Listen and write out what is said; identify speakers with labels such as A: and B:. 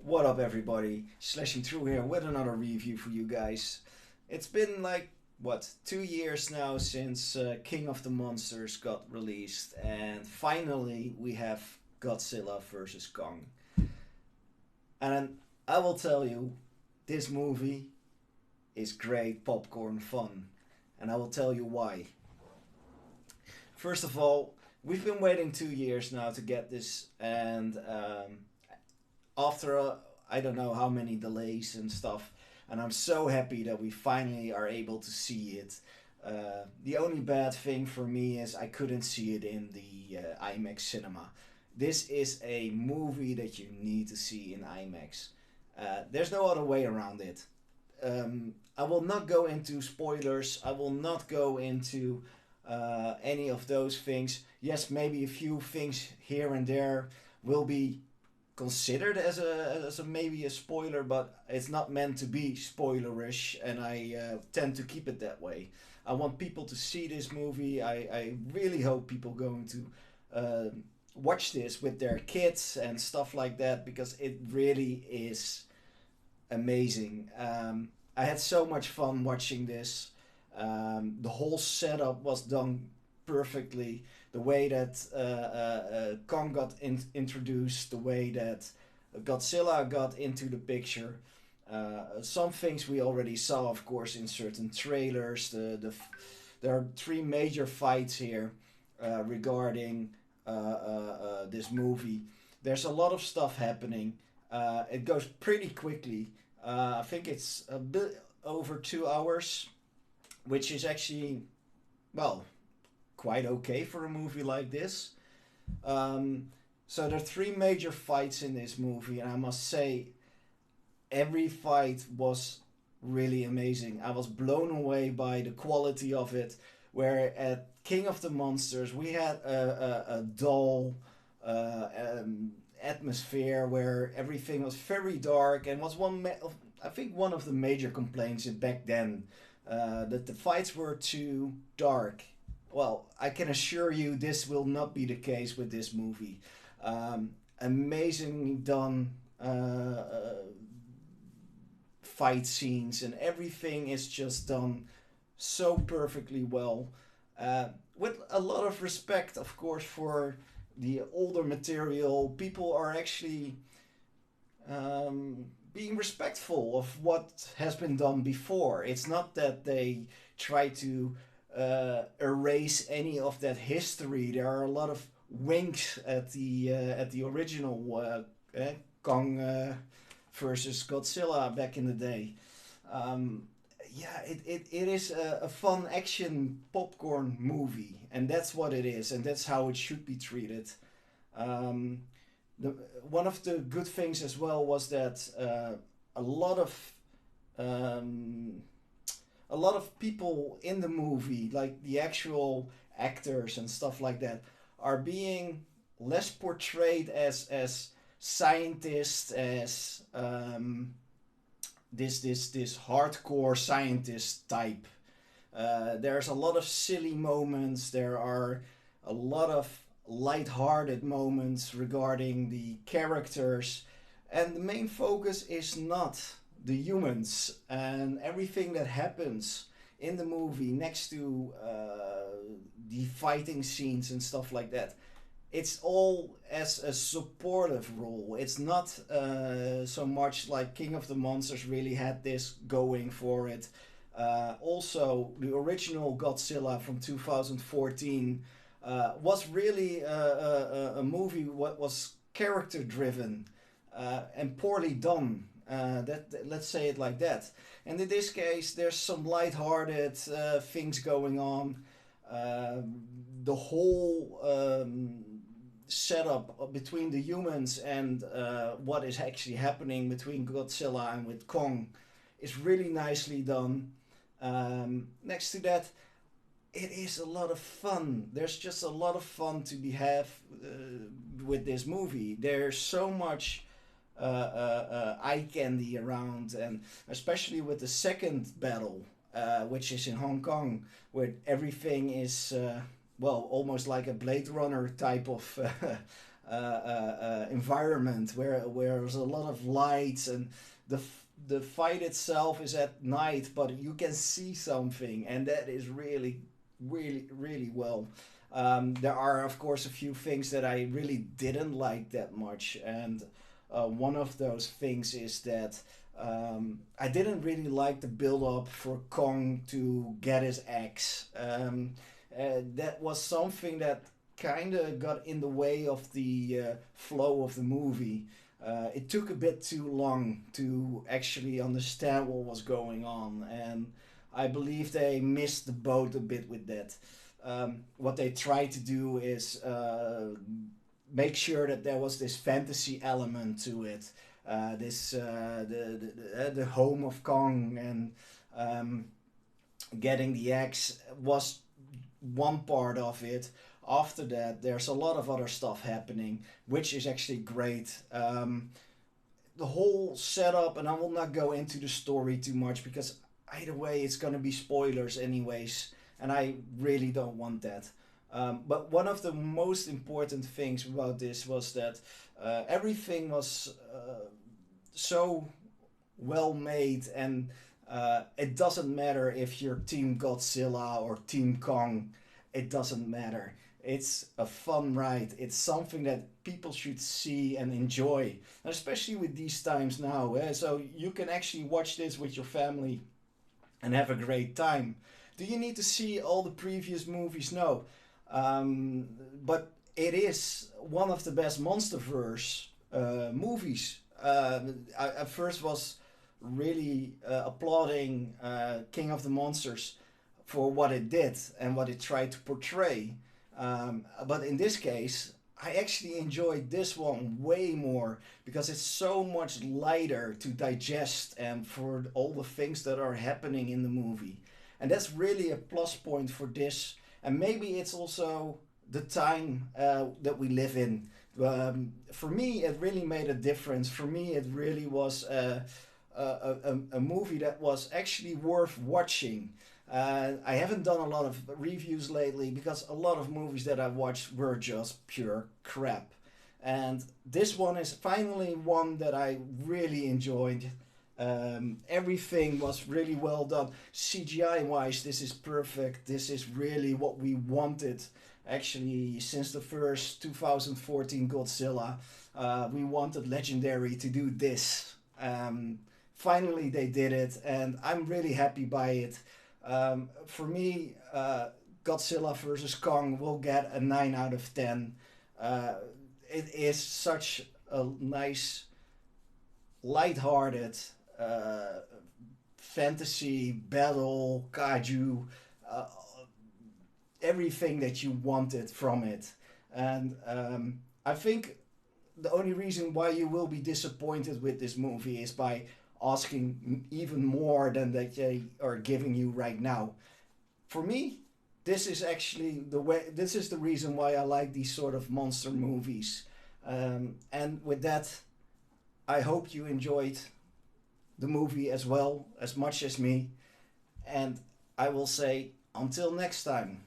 A: What up, everybody? Slashing Through here with another review for you guys. It's been like, what, 2 years now since King of the Monsters got released, and finally we have Godzilla vs. Kong. And I will tell you, this movie is great popcorn fun, and I will tell you why. First of all, we've been waiting 2 years now to get this, and after I don't know how many delays and stuff, and I'm so happy that we finally are able to see it. The only bad thing for me is I couldn't see it in the IMAX cinema. This is a movie that you need to see in IMAX. There's no other way around it. I will not go into spoilers. I will not go into any of those things. Yes, maybe a few things here and there will be considered as a maybe a spoiler, but it's not meant to be spoilerish, and I tend to keep it that way. I want people to see this movie. I really hope people going to watch this with their kids and stuff like that, because it really is amazing. I had so much fun watching this. The whole setup was done perfectly. The way that Kong got introduced, the way that Godzilla got into the picture. Some things we already saw, of course, in certain trailers. There are three major fights here regarding this movie. There's a lot of stuff happening. It goes pretty quickly. I think it's a bit over 2 hours, which is actually, well, quite okay for a movie like this. So there are three major fights in this movie, and I must say, every fight was really amazing. I was blown away by the quality of it. Where at King of the Monsters, we had a dull atmosphere where everything was very dark, and was I think one of the major complaints back then, that the fights were too dark. Well, I can assure you this will not be the case with this movie. Amazingly done fight scenes, and everything is just done so perfectly well. With a lot of respect, of course, for the older material. People are actually being respectful of what has been done before. It's not that they try to erase any of that history. There are a lot of winks at the original Kong versus Godzilla back in the day. Yeah, it is a fun action popcorn movie, and that's what it is, and that's how it should be treated. Um, the One of the good things as well was that a lot of um, a lot of people in the movie, like the actual actors and stuff like that, are being less portrayed as scientists, as this hardcore scientist type. There's a lot of silly moments. There are a lot of light-hearted moments regarding the characters, and the main focus is not the humans and everything that happens in the movie next to the fighting scenes and stuff like that. It's all as a supportive role. It's not so much like King of the Monsters really had this going for it. Also, the original Godzilla from 2014 was really a movie what was character driven and poorly done. Let's say it like that. And in this case, there's some light-hearted things going on. The whole setup between the humans and what is actually happening between Godzilla and with Kong is really nicely done. Next to that, it is a lot of fun. There's just a lot of fun to be have with this movie. There's so much eye candy around, and especially with the second battle, which is in Hong Kong, where everything is well, almost like a Blade Runner type of environment where there's a lot of lights, and the fight itself is at night, but you can see something, and that is really well. There are, of course, a few things that I really didn't like that much, and one of those things is that I didn't really like the build up for Kong to get his axe. That was something that kind of got in the way of the flow of the movie. It took a bit too long to actually understand what was going on, and I believe they missed the boat a bit with that. What they tried to do is make sure that there was this fantasy element to it. This the home of Kong, and getting the axe was one part of it. After that, there's a lot of other stuff happening, which is actually great. The whole setup, and I will not go into the story too much because either way, it's gonna be spoilers anyways, and I really don't want that. But one of the most important things about this was that everything was so well made, and it doesn't matter if you're Team Godzilla or Team Kong, it doesn't matter. It's a fun ride. It's something that people should see and enjoy, and especially with these times now. So you can actually watch this with your family and have a great time. Do you need to see all the previous movies? No. But it is one of the best MonsterVerse movies. I at first was really applauding King of the Monsters for what it did and what it tried to portray. But in this case, I actually enjoyed this one way more because it's so much lighter to digest and for all the things that are happening in the movie. And that's really a plus point for this. And maybe it's also the time that we live in. For me, it really made a difference. For me, it really was a movie that was actually worth watching. I haven't done a lot of reviews lately because a lot of movies that I watched were just pure crap. And this one is finally one that I really enjoyed. Everything was really well done. CGI wise, this is perfect. This is really what we wanted. Actually, since the first 2014 Godzilla, we wanted Legendary to do this. Finally, they did it, and I'm really happy by it. For me, Godzilla versus Kong will get a 9 out of 10. It is such a nice, light-hearted fantasy battle kaiju, uh, everything that you wanted from it. And I think the only reason why you will be disappointed with this movie is by asking even more than that they are giving you right now. For me, this is actually the way. This is the reason why I like these sort of monster movies. And with that, I hope you enjoyed the movie as well as much as me. And I will say until next time.